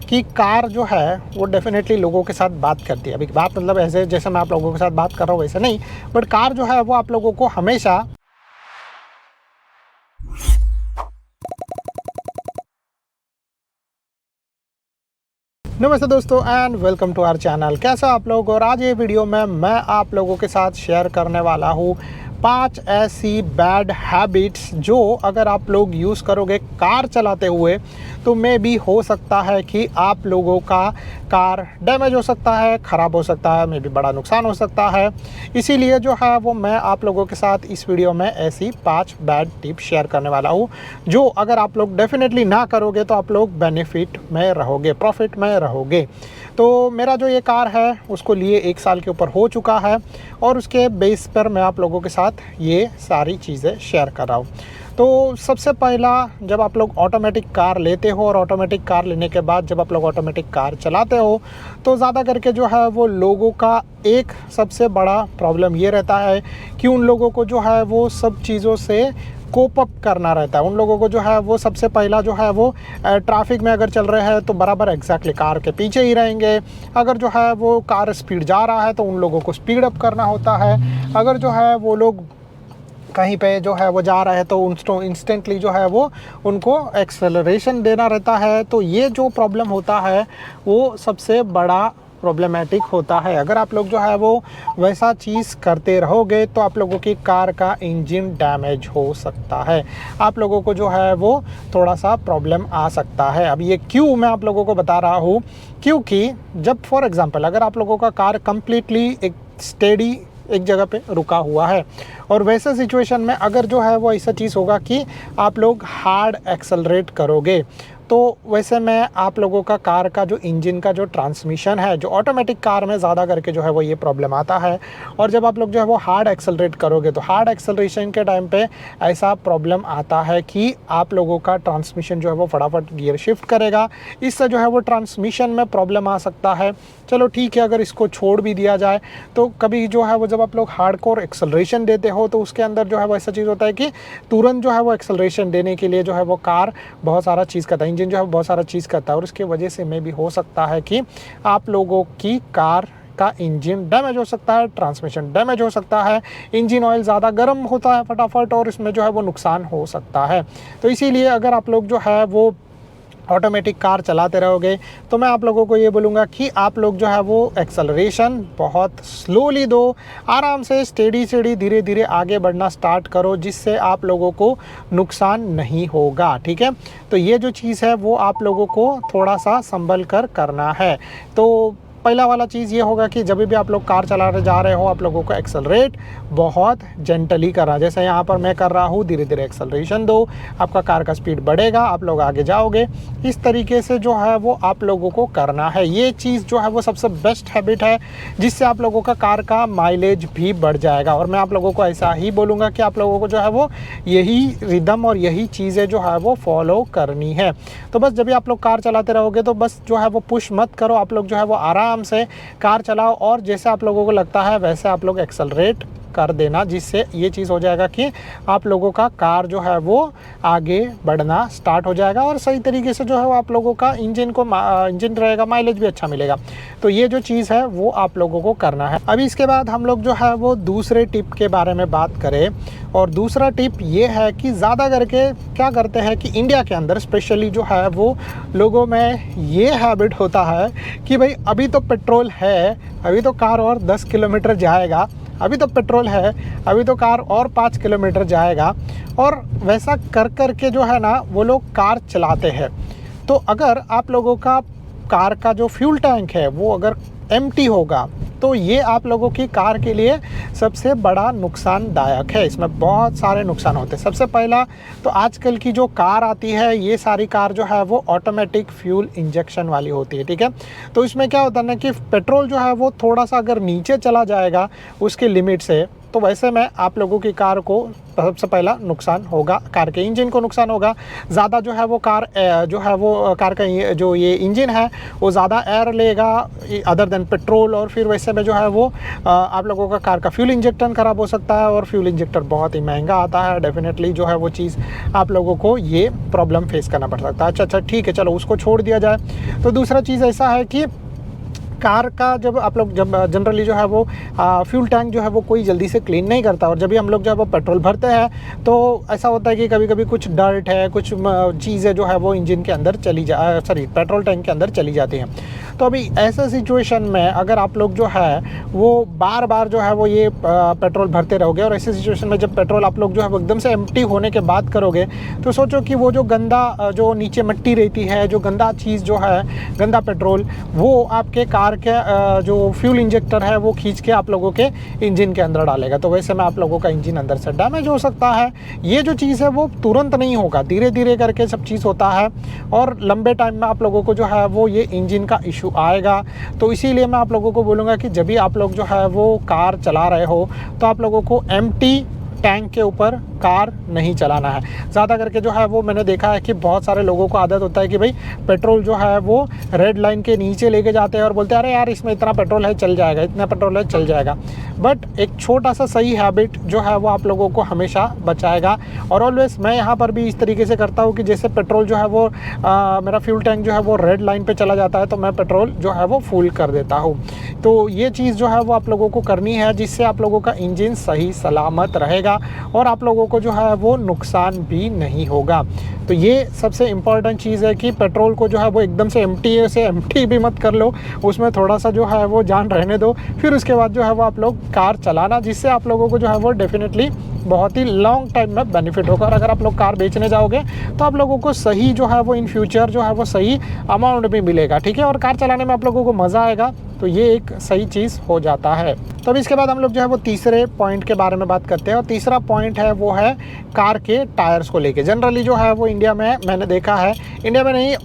कि कार जो है वो डेफिनेटली लोगों के साथ बात करती है। अभी बात मतलब ऐसे जैसे मैं आप लोगों के साथ बात कर रहा हूँ वैसे नहीं, बट कार जो है वो आप लोगों को हमेशा नमस्ते दोस्तों and welcome to our channel. कैसा आप लोग। और आज ये वीडियो में मैं आप लोगों के साथ शेयर करने वाला हूँ 5 ऐसी बैड हैबिट्स जो अगर आप लोग यूज़ करोगे कार चलाते हुए तो मे बी हो सकता है कि आप लोगों का कार डैमेज हो सकता है, ख़राब हो सकता है, मे बी बड़ा नुकसान हो सकता है। इसीलिए जो है वो मैं आप लोगों के साथ इस वीडियो में ऐसी 5 बैड टिप्स शेयर करने वाला हूँ जो अगर आप लोग डेफिनेटली ना करोगे तो आप लोग बेनिफिट में रहोगे, प्रॉफिट में रहोगे। तो मेरा जो ये कार है उसको लिए 1 साल के ऊपर हो चुका है और उसके बेस पर मैं आप लोगों के साथ ये सारी चीज़ें शेयर कर रहा हूँ। तो सबसे पहला, जब आप लोग ऑटोमेटिक कार लेते हो और ऑटोमेटिक कार लेने के बाद जब आप लोग ऑटोमेटिक कार चलाते हो तो ज़्यादा करके जो है वो लोगों का एक सबसे बड़ा प्रॉब्लम ये रहता है कि उन लोगों को जो है वो सब चीज़ों से कोप अप करना रहता है। उन लोगों को जो है वो सबसे पहला जो है वो ट्रैफिक में अगर चल रहे हैं तो बराबर एग्जैक्टली कार के पीछे ही रहेंगे। अगर जो है वो कार स्पीड जा रहा है तो उन लोगों को स्पीड अप करना होता है। अगर जो है वो लोग कहीं पे जो है वो जा रहे हैं तो इंस्टेंटली जो है वो उनको एक्सेलरेशन देना रहता है। तो ये जो प्रॉब्लम होता है वो सबसे बड़ा प्रॉब्लमेटिक होता है। अगर आप लोग जो है वो वैसा चीज़ करते रहोगे तो आप लोगों की कार का इंजन डैमेज हो सकता है, आप लोगों को जो है वो थोड़ा सा प्रॉब्लम आ सकता है। अब ये क्यों मैं आप लोगों को बता रहा हूँ, क्योंकि जब फॉर एग्ज़ाम्पल अगर आप लोगों का कार कम्प्लीटली एक स्टेडी एक जगह पे रुका हुआ है और वैसे सिचुएशन में अगर जो है वो ऐसा चीज़ होगा कि आप लोग हार्ड एक्सेलरेट करोगे तो वैसे में आप लोगों का कार का जो इंजन का जो ट्रांसमिशन है, जो ऑटोमेटिक कार में ज़्यादा करके जो है वो ये प्रॉब्लम आता है। और जब आप लोग जो है वो हार्ड एक्सेलरेट करोगे तो हार्ड एक्सेलरेशन के टाइम पे ऐसा प्रॉब्लम आता है कि आप लोगों का ट्रांसमिशन जो है वो फटाफट गियर शिफ्ट करेगा। इससे जो है वो ट्रांसमिशन में प्रॉब्लम आ सकता है। चलो ठीक है, अगर इसको छोड़ भी दिया जाए तो कभी जो है वो जब आप लोग हार्डकोर एक्सेलरेशन देते हो तो उसके अंदर जो है वो ऐसा चीज़ होता है कि तुरंत जो है वो एक्सेलरेशन देने के लिए जो है वो कार बहुत सारा चीज़ करता है, इंजन जो है बहुत सारा चीज़ करता है और उसकी वजह से में भी हो सकता है कि आप लोगों की कार का इंजन डैमेज हो सकता है, ट्रांसमिशन डैमेज हो सकता है, इंजन ऑयल ज़्यादा गर्म होता है फटाफट और इसमें जो है वो नुकसान हो सकता है। तो इसीलिए अगर आप लोग जो है वो ऑटोमेटिक कार चलाते रहोगे तो मैं आप लोगों को ये बोलूँगा कि आप लोग जो है वो एक्सेलरेशन बहुत स्लोली दो, आराम से स्टेडी धीरे धीरे आगे बढ़ना स्टार्ट करो जिससे आप लोगों को नुकसान नहीं होगा। ठीक है, तो ये जो चीज़ है वो आप लोगों को थोड़ा सा संभल कर करना है। तो पहला वाला चीज़ ये होगा कि जब भी आप लोग कार चला जा रहे हो आप लोगों को एक्सेलरेट बहुत जेंटली करना। जैसे यहाँ पर मैं कर रहा हूँ, धीरे धीरे एक्सेलरेशन दो, आपका कार का स्पीड बढ़ेगा, आप लोग आगे जाओगे। इस तरीके से जो है वो आप लोगों को करना है। ये चीज़ जो है वो सबसे बेस्ट हैबिट है जिससे आप लोगों का कार का माइलेज भी बढ़ जाएगा। और मैं आप लोगों को ऐसा ही बोलूँगा कि आप लोगों को जो है वो यही रिदम और यही चीज़ें जो है वो फॉलो करनी है। तो बस जब भी आप लोग कार चलाते रहोगे तो बस जो है वो पुश मत करो, आप लोग जो है वो आराम से कार चलाओ और जैसे आप लोगों को लगता है वैसे आप लोग एक्सेलरेट कर देना, जिससे ये चीज़ हो जाएगा कि आप लोगों का कार जो है वो आगे बढ़ना स्टार्ट हो जाएगा और सही तरीके से जो है वो आप लोगों का इंजन रहेगा, माइलेज भी अच्छा मिलेगा। तो ये जो चीज़ है वो आप लोगों को करना है। अभी इसके बाद हम लोग जो है वो दूसरे टिप के बारे में बात करें और दूसरा टिप ये है कि ज़्यादा करके क्या करते हैं कि इंडिया के अंदर स्पेशली जो है वो लोगों में ये हैबिट होता है कि भाई अभी तो पेट्रोल है, अभी तो कार और 10 किलोमीटर जाएगा, अभी तो पेट्रोल है, अभी तो कार और 5 किलोमीटर जाएगा। और वैसा कर कर के जो है ना वो लोग कार चलाते हैं। तो अगर आप लोगों का कार का जो फ्यूल टैंक है वो अगर एम्प्टी होगा तो ये आप लोगों की कार के लिए सबसे बड़ा नुकसानदायक है। इसमें बहुत सारे नुकसान होते हैं। सबसे पहला तो आजकल की जो कार आती है ये सारी कार जो है वो ऑटोमेटिक फ्यूल इंजेक्शन वाली होती है। ठीक है, तो इसमें क्या होता है ना कि पेट्रोल जो है वो थोड़ा सा अगर नीचे चला जाएगा उसके लिमिट से तो तो वैसे में आप लोगों की कार को सबसे पहला नुकसान होगा, कार के इंजन को नुकसान होगा। ज़्यादा जो है वो कार जो है वो कार का जो ये इंजन है वो ज़्यादा एयर लेगा अदर देन पेट्रोल, और फिर वैसे में जो है वो आप लोगों का कार का फ्यूल इंजेक्टर ख़राब हो सकता है, और फ्यूल इंजेक्टर बहुत ही महंगा आता है। डेफिनेटली जो है वो चीज़ आप लोगों को ये प्रॉब्लम फेस करना पड़ सकता है। अच्छा ठीक है, चलो उसको छोड़ दिया जाए। तो दूसरा चीज़ ऐसा है कि कार का जब आप लोग जनरली जो है वो फ्यूल टैंक जो है वो कोई जल्दी से क्लीन नहीं करता, और जब भी हम लोग जो है वो पेट्रोल भरते हैं तो ऐसा होता है कि कभी कभी कुछ डर्ट है, कुछ चीज़ें जो है वो इंजन के अंदर पेट्रोल टैंक के अंदर चली जाती हैं। तो अभी ऐसे सिचुएशन में अगर आप लोग जो है वो बार बार जो है वो ये पेट्रोल भरते रहोगे, और ऐसे सिचुएशन में जब पेट्रोल आप लोग जो है वो एकदम से एम्प्टी होने के बाद करोगे, तो सोचो कि वो जो गंदा जो नीचे मिट्टी रहती है, जो गंदा चीज़ जो है, गंदा पेट्रोल, वो आपके कार के जो फ्यूल इंजेक्टर है वो खींच के आप लोगों के इंजन के अंदर डालेगा। तो वैसे में आप लोगों का इंजन अंदर से डैमेज हो सकता है। ये जो चीज़ है वो तुरंत नहीं होगा, धीरे धीरे करके सब चीज़ होता है, और लंबे टाइम में आप लोगों को जो है वो ये इंजन का इशू आएगा। तो इसीलिए मैं आप लोगों को बोलूँगा कि जब भी आप लोग जो है वो कार चला रहे हो तो आप लोगों को एम्प्टी टैंक के ऊपर कार नहीं चलाना है। ज़्यादा करके जो है वो मैंने देखा है कि बहुत सारे लोगों को आदत होता है कि भाई पेट्रोल जो है वो रेड लाइन के नीचे लेके जाते हैं और बोलते हैं अरे यार इसमें इतना पेट्रोल है चल जाएगा, इतना पेट्रोल है चल जाएगा। बट एक छोटा सा सही हैबिट जो है वो आप लोगों को हमेशा बचाएगा। और ऑलवेज मैं यहाँ पर भी इस तरीके से करता हूँ कि जैसे पेट्रोल जो है वो मेरा फ्यूल टैंक जो है वो रेड लाइन पर चला जाता है तो मैं पेट्रोल जो है वो फुल कर देता हूँ। तो ये चीज़ जो है वो आप लोगों को करनी है, जिससे आप लोगों का इंजन सही सलामत रहेगा और आप लोगों को जो है वो नुकसान भी नहीं होगा। तो ये सबसे इम्पॉर्टेंट चीज़ है कि पेट्रोल को जो है वो एकदम से एम्प्टी भी मत कर लो, उसमें थोड़ा सा जो है वो जान रहने दो, फिर उसके बाद जो है वो आप लोग कार चलाना, जिससे आप लोगों को जो है वो डेफिनेटली बहुत ही लॉन्ग टाइम में बेनिफिट होगा। और अगर आप लोग कार बेचने जाओगे तो आप लोगों को सही जो है वो इन फ्यूचर जो है वो सही अमाउंट भी मिलेगा, ठीक है, और कार चलाने में आप लोगों को मज़ा आएगा। तो ये एक सही चीज़ हो जाता है। तो अब इसके बाद हम लोग जो है वो तीसरे पॉइंट के बारे में बात करते हैं, और तीसरा पॉइंट है वो है कार के टायर्स को लेके। जनरली जो है वो इंडिया में मैंने देखा है, इंडिया में नहीं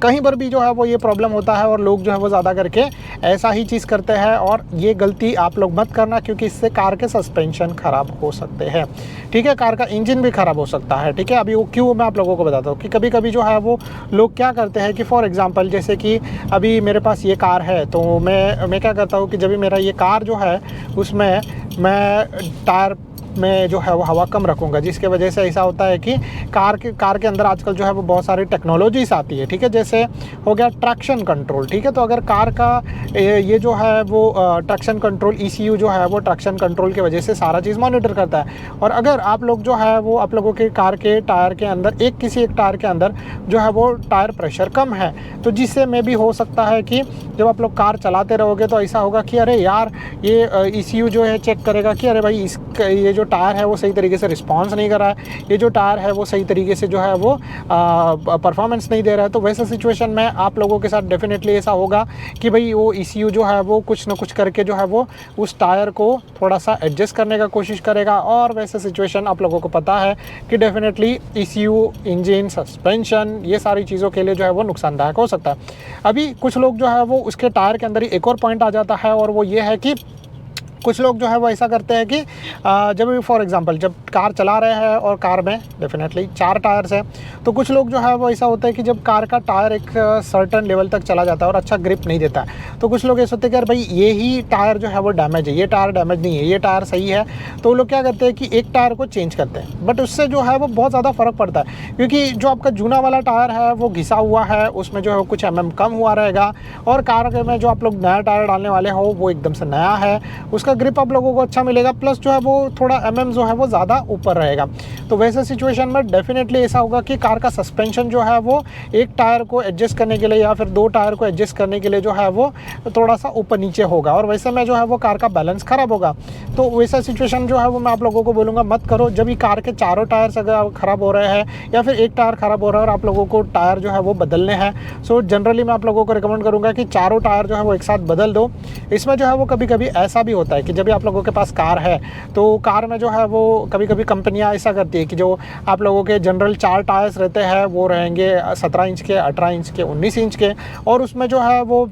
कहीं पर भी जो है वो ये प्रॉब्लम होता है, और लोग जो है वो ज़्यादा करके ऐसा ही चीज़ करते हैं, और ये गलती आप लोग मत करना, क्योंकि इससे कार के सस्पेंशन ख़राब हो सकते हैं, ठीक है, कार का इंजन भी ख़राब हो सकता है, ठीक है। अभी वो क्यों मैं आप लोगों को बताता हूँ कि कभी कभी जो है वो लोग क्या करते हैं कि फॉर एग्ज़ाम्पल जैसे कि अभी मेरे पास ये कार है, तो मैं क्या करता हूँ कि जब भी मेरा ये कार जो है उसमें मैं टायर में जो है वो हवा कम रखूँगा, जिसके वजह से ऐसा होता है कि कार के अंदर आजकल जो है वो बहुत सारी टेक्नोलॉजीज आती है, ठीक है, जैसे हो गया ट्रैक्शन कंट्रोल, ठीक है। तो अगर कार का ये जो है वो ट्रैक्शन कंट्रोल ECU जो है वो ट्रैक्शन कंट्रोल की वजह से सारा चीज़ मॉनिटर करता है, और अगर आप लोग जो है वो आप लोगों के कार के टायर के अंदर किसी एक टायर के अंदर जो है वो टायर प्रेशर कम है, तो जिससे में भी हो सकता है कि जब आप लोग कार चलाते रहोगे तो ऐसा होगा कि अरे यार ये ECU जो है चेक करेगा कि अरे भाई ये जो टायर है वो सही तरीके से रिस्पॉन्स नहीं कर रहा है, ये जो टायर है वो सही तरीके से जो है वो परफॉर्मेंस नहीं दे रहा है। तो वैसे सिचुएशन में आप लोगों के साथ डेफिनेटली ऐसा होगा कि भाई वो ECU जो है वो कुछ ना कुछ करके जो है वो उस टायर को थोड़ा सा एडजस्ट करने का कोशिश करेगा, और वैसे सिचुएशन आप लोगों को पता है कि डेफिनेटली ECU, इंजन, सस्पेंशन, ये सारी चीज़ों के लिए जो है वो नुकसानदायक हो सकता है। अभी कुछ लोग जो है वो उसके टायर के अंदर ही एक और पॉइंट आ जाता है, और वो ये है कि कुछ लोग जो है वो ऐसा करते हैं कि जब भी फॉर एग्जांपल जब कार चला रहे हैं और कार में डेफिनेटली 4 टायर्स हैं, तो कुछ लोग जो है वो ऐसा होता है कि जब कार का टायर एक सर्टन लेवल तक चला जाता है और अच्छा ग्रिप नहीं देता है, तो कुछ लोग ऐसे होते हैं कि यार भाई ये ही टायर जो है वो डैमेज है, ये टायर डैमेज नहीं है, ये टायर सही है। तो वो लोग क्या करते हैं कि एक टायर को चेंज करते हैं, बट उससे जो है वो बहुत ज़्यादा फ़र्क पड़ता है, क्योंकि जो आपका जूना वाला टायर है वो घिसा हुआ है, उसमें जो है कुछ mm कम हुआ रहेगा, और कार में जो आप लोग नया टायर डालने वाले हो वो एकदम से नया है, उसका ग्रिप आप लोगों को अच्छा मिलेगा, प्लस जो है वो थोड़ा mm जो है वो ज़्यादा ऊपर रहेगा। तो वैसे सिचुएशन में डेफिनेटली ऐसा होगा कि कार का सस्पेंशन जो है वो एक टायर को एडजस्ट करने के लिए या फिर 2 टायर को एडजस्ट करने के लिए जो है वो थोड़ा सा ऊपर नीचे होगा, और वैसे में जो है वो कार का बैलेंस ख़राब होगा। तो वैसा सिचुएशन जो है वो मैं आप लोगों को बोलूँगा मत करो। जब भी कार के चारों टायर्स अगर ख़राब हो रहे हैं या फिर एक टायर ख़राब हो रहा है और आप लोगों को टायर जो है वो बदलने हैं, सो जनरली मैं आप लोगों को रिकमेंड करूँगा कि चारों टायर जो है वो एक साथ बदल दो। इसमें जो है वो कभी कभी ऐसा भी होता है कि जब भी आप लोगों के पास कार है तो कार में जो है वो कभी कभी कंपनियां ऐसा करती है कि जो आप लोगों के जनरल 4 टायर्स रहते हैं वो रहेंगे 17 इंच के, 18 इंच के, 19 इंच के, और उसमें जो है वो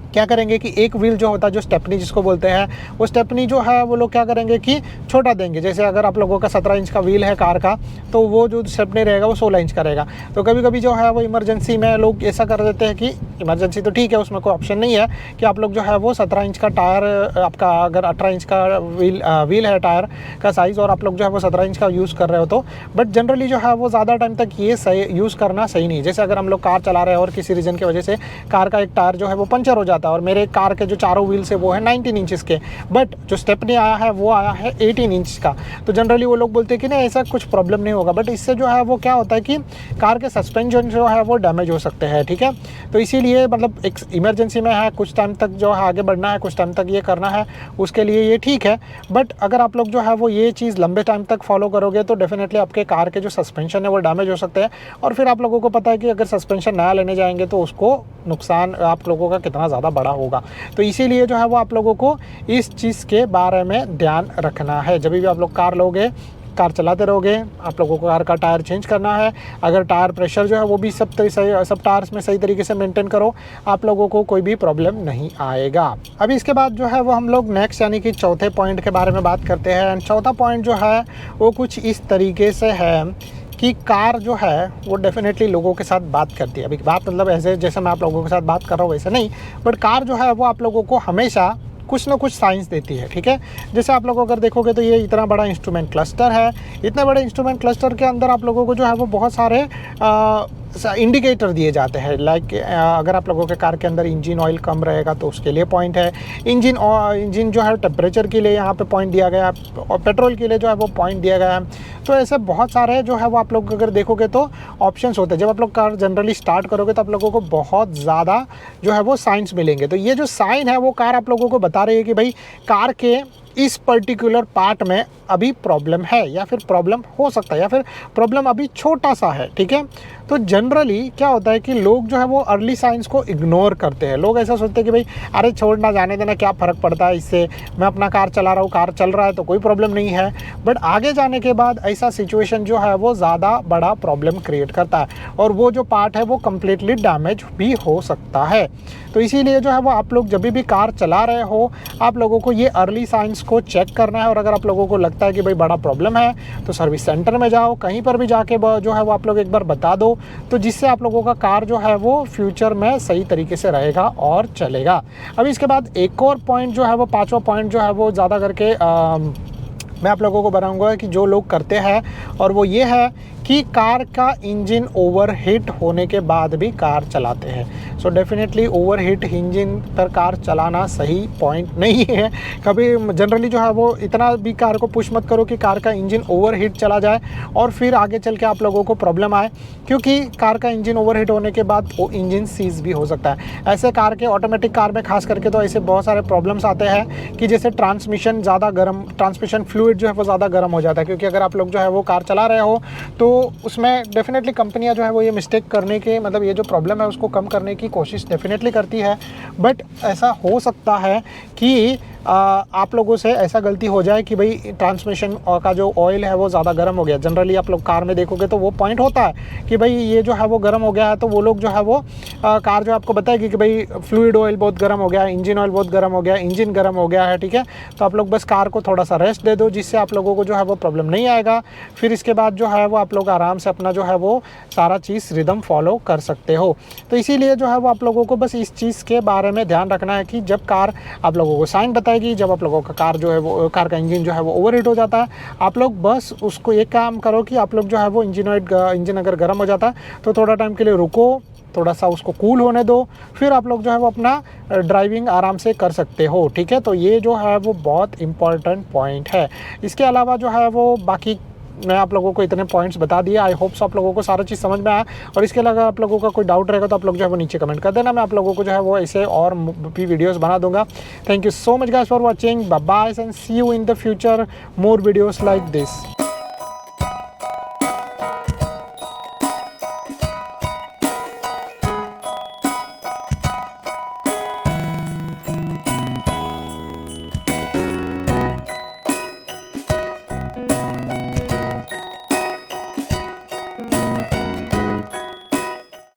क्या करेंगे कि एक व्हील जो होता है, जो स्टेपनी जिसको बोलते हैं, वो स्टेपनी जो है वो लोग क्या करेंगे कि छोटा देंगे। जैसे अगर आप लोगों का 17 इंच का व्हील है कार का, तो वो जो स्टेपनी रहेगा वो 16 इंच का रहेगा। तो कभी कभी जो है वो इमरजेंसी में लोग ऐसा कर देते हैं कि इमरजेंसी तो ठीक है, उसमें कोई ऑप्शन नहीं है कि आप लोग जो है वो 17 इंच का टायर, आपका अगर 18 इंच का व्हील है टायर का साइज़, और आप लोग जो है वो 17 इंच का यूज़ कर रहे हो तो, बट जनरली जो है वो ज़्यादा टाइम तक ये सही यूज़ करना सही नहीं। जैसे अगर हम लोग कार चला रहे हैं और किसी रीज़न की वजह से कार का एक टायर जो है वो पंचर हो जाता है, और मेरे कार के जो चारों व्हील्स है वो है 19 इंचज़ के, बट जो स्टेपनी आया है वो आया है 18 इंच का, तो जनरली वो लोग बोलते हैं कि नहीं ऐसा कुछ प्रॉब्लम नहीं होगा। बट इससे जो है वो क्या होता है कि कार के सस्पेंशन जो है वो डैमेज हो सकते हैं, ठीक है। तो इसीलिए मतलब एक इमरजेंसी में है, कुछ टाइम तक जो है आगे बढ़ना है, कुछ टाइम तक ये करना है, उसके लिए ये ठीक है। बट अगर आप लोग जो है वो ये चीज़ लंबे टाइम तक फॉलो करोगे तो डेफिनेटली आपके कार के जो सस्पेंशन है वो डैमेज हो सकते हैं, और फिर आप लोगों को पता है कि अगर सस्पेंशन नया लेने जाएंगे तो उसको नुकसान आप लोगों का कितना ज़्यादा बड़ा होगा। तो इसीलिए जो है वो आप लोगों को इस चीज़ के बारे में ध्यान रखना है। जब भी आप लोग कार लोगे, कार चलाते रहोगे, आप लोगों को कार का टायर चेंज करना है। अगर टायर प्रेशर जो है वो भी सब टायर्स में सही तरीके से मेंटेन करो, आप लोगों को कोई भी प्रॉब्लम नहीं आएगा। अभी इसके बाद जो है वो हम लोग नेक्स्ट यानी कि चौथे पॉइंट के बारे में बात करते हैं। एंड चौथा पॉइंट जो है वो कुछ इस तरीके से है कि कार जो है वो डेफिनेटली लोगों के साथ बात करती है। अभी बात मतलब ऐसे जैसे मैं आप लोगों के साथ बात कर रहा हूँ वैसे नहीं, बट कार जो है वो आप लोगों को हमेशा कुछ ना कुछ साइंस देती है, ठीक है। जैसे आप लोग अगर देखोगे तो ये इतना बड़ा इंस्ट्रूमेंट क्लस्टर है, इतने बड़े इंस्ट्रूमेंट क्लस्टर के अंदर आप लोगों को जो है वो बहुत सारे इंडिकेटर दिए जाते हैं। लाइक अगर आप लोगों के कार के अंदर इंजन ऑयल कम रहेगा तो उसके लिए पॉइंट है, इंजन जो है टेम्परेचर के लिए यहाँ पे पॉइंट दिया गया है, और पेट्रोल के लिए जो है वो पॉइंट दिया गया है। तो ऐसे बहुत सारे जो है वो आप लोग अगर देखोगे तो ऑप्शंस होते हैं। जब आप लोग कार जनरली स्टार्ट करोगे तो आप लोगों को बहुत ज़्यादा जो है वो साइंस मिलेंगे। तो ये जो साइन है वो कार आप लोगों को बता रही है कि भाई कार के इस पर्टिकुलर पार्ट में अभी प्रॉब्लम है, या फिर प्रॉब्लम हो सकता है, या फिर प्रॉब्लम अभी छोटा सा है, ठीक है। तो जनरली क्या होता है कि लोग जो है वो अर्ली साइंस को इग्नोर करते हैं। लोग ऐसा सोचते हैं कि भाई अरे छोड़ना, जाने देना, क्या फ़र्क पड़ता है इससे, मैं अपना कार चला रहा हूँ, कार चल रहा है तो कोई प्रॉब्लम नहीं है। बट आगे जाने के बाद ऐसा सिचुएशन जो है वो ज़्यादा बड़ा प्रॉब्लम क्रिएट करता है, और वो जो पार्ट है वो कम्प्लीटली डैमेज भी हो सकता है। तो इसीलिए जो है वो आप लोग जब भी कार चला रहे हो, आप लोगों को ये अर्ली साइंस को चेक करना है। और अगर आप लोगों को लगता है कि भाई बड़ा प्रॉब्लम है तो सर्विस सेंटर में जाओ, कहीं पर भी जाके जो है वो आप लोग एक बार बता दो, तो जिससे आप लोगों का कार जो है वो फ्यूचर में सही तरीके से रहेगा और चलेगा। अभी इसके बाद एक और पॉइंट जो है वो पांचवा पॉइंट जो है वो ज़्यादा करके मैं आप लोगों को बताऊंगा कि जो लोग करते हैं, और वो ये है कि कार का इंजन ओवरहीट होने के बाद भी कार चलाते हैं। सो डेफिनेटली ओवरहीट इंजन पर कार चलाना सही पॉइंट नहीं है। कभी जनरली जो है वो इतना भी कार को पुश मत करो कि कार का इंजन ओवरहीट चला जाए और फिर आगे चल के आप लोगों को प्रॉब्लम आए, क्योंकि कार का इंजन ओवरहीट होने के बाद वो इंजन सीज भी हो सकता है। ऐसे कार के ऑटोमेटिक कार में खास करके तो ऐसे बहुत सारे प्रॉब्लम्स आते हैं कि जैसे ट्रांसमिशन ज़्यादा गर्म, ट्रांसमिशन फ्लूइड जो है वो ज़्यादा गर्म हो जाता है। क्योंकि अगर आप लोग जो है वो कार चला रहे हो तो उसमें डेफिनेटली कंपनियां जो है वो ये मिस्टेक करने के मतलब ये जो प्रॉब्लम है उसको कम करने की कोशिश डेफिनेटली करती है। बट ऐसा हो सकता है कि आप लोगों से ऐसा गलती हो जाए कि भाई ट्रांसमिशन का जो ऑयल है वो ज़्यादा गर्म हो गया। जनरली आप लोग कार में देखोगे तो वो पॉइंट होता है कि भाई ये जो है वो गर्म हो गया है, तो वो लोग जो है वो कार जो आपको बताएगी कि भाई फ्लूइड ऑयल बहुत गर्म हो गया है, इंजन ऑयल बहुत गर्म हो गया है, इंजन गर्म हो गया है, ठीक है। तो आप लोग बस कार को थोड़ा सा रेस्ट दे दो, जिससे आप लोगों को जो है वो प्रॉब्लम नहीं आएगा। फिर इसके बाद जो है वो आप लोग आराम से अपना जो है वो सारा चीज़ रिदम फॉलो कर सकते हो। तो इसीलिए जो है वो आप लोगों को बस इस चीज़ के बारे में ध्यान रखना है कि जब कार आप लोगों को साइन बताएगी, जब आप लोगों का कार जो है वो कार का इंजन जो है वो ओवरहीट हो जाता है, आप लोग बस उसको एक काम करो कि आप लोग जो है वो इंजन अगर गर्म हो जाता है तो थोड़ा टाइम के लिए रुको, थोड़ा सा उसको कूल होने दो, फिर आप लोग जो है वो अपना ड्राइविंग आराम से कर सकते हो, ठीक है। तो ये जो है वो बहुत इम्पॉर्टेंट पॉइंट है। इसके अलावा जो है वो बाकी मैं आप लोगों को इतने पॉइंट्स बता दिए। आई होप सो आप लोगों को सारा चीज़ समझ में आया। और इसके अलावा आप लोगों का कोई डाउट रहेगा तो आप लोग जो है वो नीचे कमेंट कर देना, मैं आप लोगों को जो है वो ऐसे और भी वीडियोस बना दूंगा। Thank you so much guys for watching, bye bye and see you in the future more videos like this.